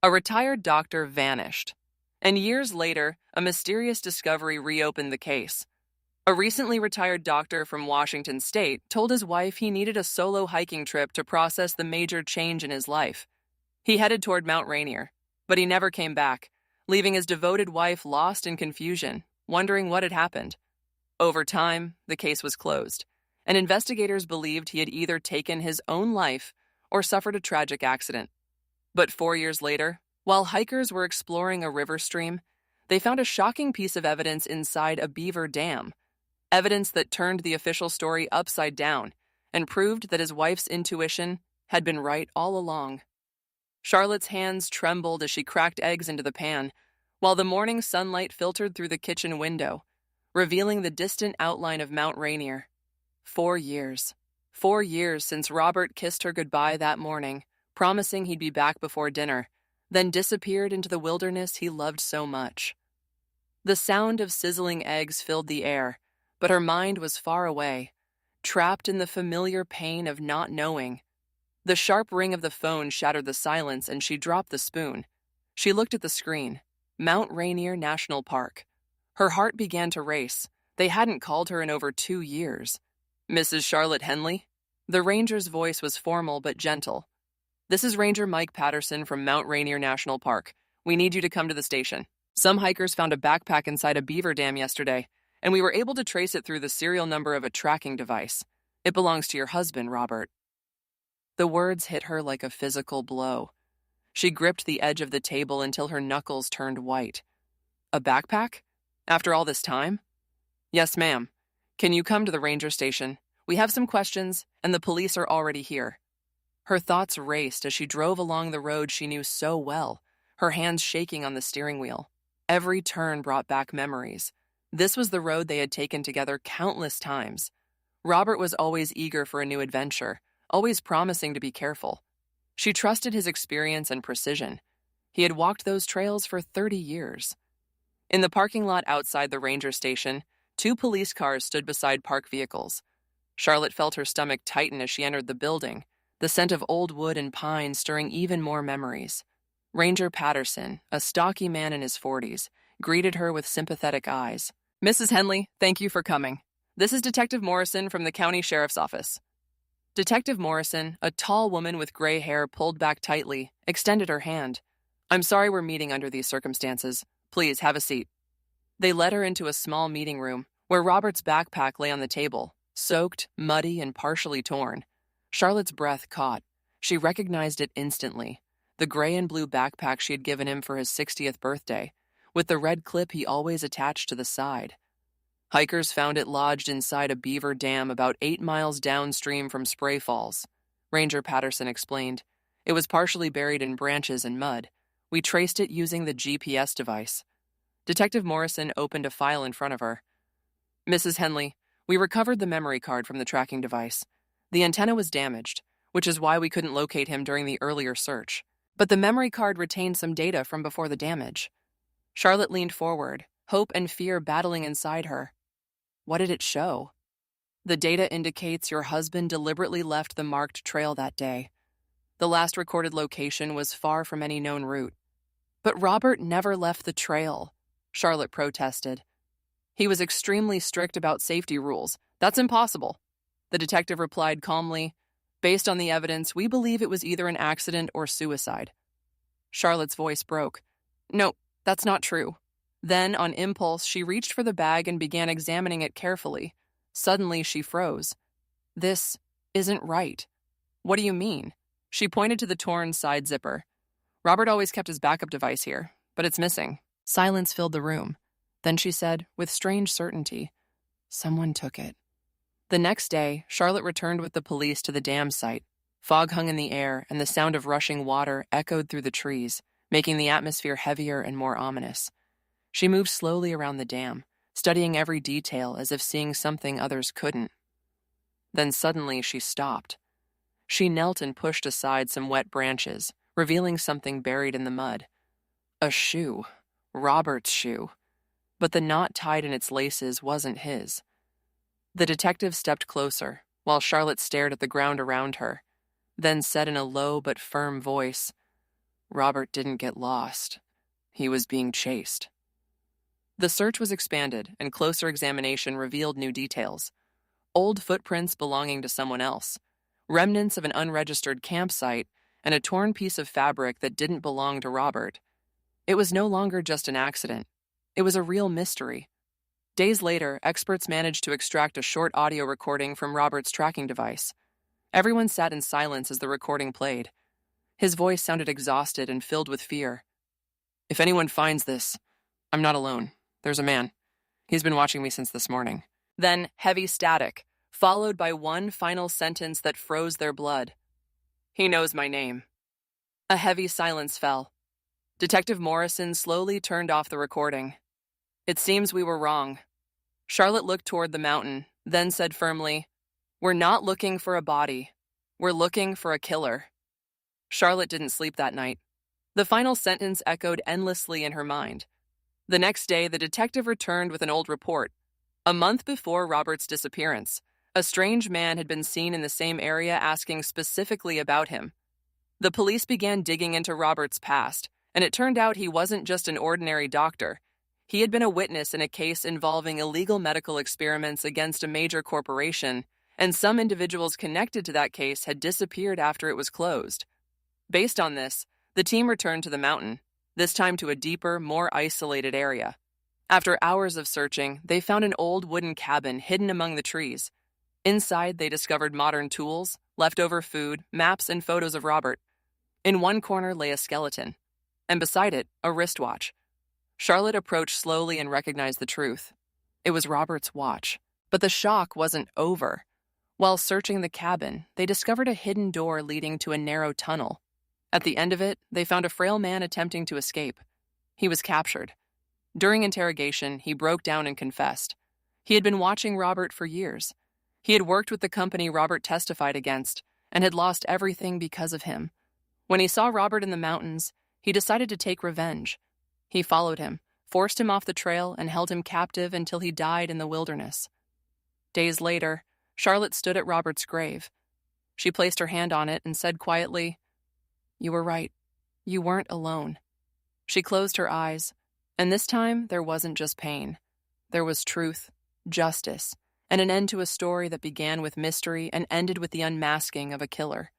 A retired doctor vanished, and years later, a mysterious discovery reopened the case. A recently retired doctor from Washington state told his wife he needed a solo hiking trip to process the major change in his life. He headed toward Mount Rainier, but he never came back, leaving his devoted wife lost in confusion, wondering what had happened. Over time, the case was closed, and investigators believed he had either taken his own life or suffered a tragic accident. But 4 years later, while hikers were exploring a river stream, they found a shocking piece of evidence inside a beaver dam, evidence that turned the official story upside down and proved that his wife's intuition had been right all along. Charlotte's hands trembled as she cracked eggs into the pan, while the morning sunlight filtered through the kitchen window, revealing the distant outline of Mount Rainier. 4 years. 4 years since Robert kissed her goodbye that morning, promising he'd be back before dinner, then disappeared into the wilderness he loved so much. The sound of sizzling eggs filled the air, but her mind was far away, trapped in the familiar pain of not knowing. The sharp ring of the phone shattered the silence, and she dropped the spoon. She looked at the screen. Mount Rainier National Park. Her heart began to race. They hadn't called her in over 2 years. Mrs. Charlotte Henley? The ranger's voice was formal but gentle. This is Ranger Mike Patterson from Mount Rainier National Park. We need you to come to the station. Some hikers found a backpack inside a beaver dam yesterday, and we were able to trace it through the serial number of a tracking device. It belongs to your husband, Robert. The words hit her like a physical blow. She gripped the edge of the table until her knuckles turned white. A backpack? After all this time? Yes, ma'am. Can you come to the ranger station? We have some questions, and the police are already here. Her thoughts raced as she drove along the road she knew so well, her hands shaking on the steering wheel. Every turn brought back memories. This was the road they had taken together countless times. Robert was always eager for a new adventure, always promising to be careful. She trusted his experience and precision. He had walked those trails for 30 years. In the parking lot outside the ranger station, 2 police cars stood beside parked vehicles. Charlotte felt her stomach tighten as she entered the building, the scent of old wood and pine stirring even more memories. Ranger Patterson, a stocky man in his 40s, greeted her with sympathetic eyes. Mrs. Henley, thank you for coming. This is Detective Morrison from the County Sheriff's Office. Detective Morrison, a tall woman with gray hair pulled back tightly, extended her hand. I'm sorry we're meeting under these circumstances. Please, have a seat. They led her into a small meeting room, where Robert's backpack lay on the table, soaked, muddy, and partially torn. Charlotte's breath caught. She recognized it instantly. The gray and blue backpack she had given him for his 60th birthday, with the red clip he always attached to the side. Hikers found it lodged inside a beaver dam about 8 miles downstream from Spray Falls. Ranger Patterson explained. It was partially buried in branches and mud. We traced it using the GPS device. Detective Morrison opened a file in front of her. Mrs. Henley, we recovered the memory card from the tracking device. The antenna was damaged, which is why we couldn't locate him during the earlier search. But the memory card retained some data from before the damage. Charlotte leaned forward, hope and fear battling inside her. What did it show? The data indicates your husband deliberately left the marked trail that day. The last recorded location was far from any known route. But Robert never left the trail, Charlotte protested. He was extremely strict about safety rules. That's impossible. The detective replied calmly, based on the evidence, we believe it was either an accident or suicide. Charlotte's voice broke. No, that's not true. Then, on impulse, she reached for the bag and began examining it carefully. Suddenly, she froze. This isn't right. What do you mean? She pointed to the torn side zipper. Robert always kept his backup device here, but it's missing. Silence filled the room. Then she said, with strange certainty, someone took it. The next day, Charlotte returned with the police to the dam site. Fog hung in the air, and the sound of rushing water echoed through the trees, making the atmosphere heavier and more ominous. She moved slowly around the dam, studying every detail as if seeing something others couldn't. Then suddenly she stopped. She knelt and pushed aside some wet branches, revealing something buried in the mud. A shoe. Robert's shoe. But the knot tied in its laces wasn't his. The detective stepped closer, while Charlotte stared at the ground around her, then said in a low but firm voice, Robert didn't get lost. He was being chased. The search was expanded, and closer examination revealed new details. Old footprints belonging to someone else, remnants of an unregistered campsite, and a torn piece of fabric that didn't belong to Robert. It was no longer just an accident. It was a real mystery. Days later, experts managed to extract a short audio recording from Robert's tracking device. Everyone sat in silence as the recording played. His voice sounded exhausted and filled with fear. "If anyone finds this, I'm not alone. There's a man. He's been watching me since this morning." Then heavy static, followed by one final sentence that froze their blood. "He knows my name." A heavy silence fell. Detective Morrison slowly turned off the recording. "It seems we were wrong." Charlotte looked toward the mountain, then said firmly, "We're not looking for a body. We're looking for a killer." Charlotte didn't sleep that night. The final sentence echoed endlessly in her mind. The next day, the detective returned with an old report. A month before Robert's disappearance, a strange man had been seen in the same area asking specifically about him. The police began digging into Robert's past, and it turned out he wasn't just an ordinary doctor. He had been a witness in a case involving illegal medical experiments against a major corporation, and some individuals connected to that case had disappeared after it was closed. Based on this, the team returned to the mountain, this time to a deeper, more isolated area. After hours of searching, they found an old wooden cabin hidden among the trees. Inside, they discovered modern tools, leftover food, maps, and photos of Robert. In one corner lay a skeleton, and beside it, a wristwatch. Charlotte approached slowly and recognized the truth. It was Robert's watch. But the shock wasn't over. While searching the cabin, they discovered a hidden door leading to a narrow tunnel. At the end of it, they found a frail man attempting to escape. He was captured. During interrogation, he broke down and confessed. He had been watching Robert for years. He had worked with the company Robert testified against and had lost everything because of him. When he saw Robert in the mountains, he decided to take revenge. He followed him, forced him off the trail, and held him captive until he died in the wilderness. Days later, Charlotte stood at Robert's grave. She placed her hand on it and said quietly, "You were right. You weren't alone." She closed her eyes, and this time there wasn't just pain. There was truth, justice, and an end to a story that began with mystery and ended with the unmasking of a killer.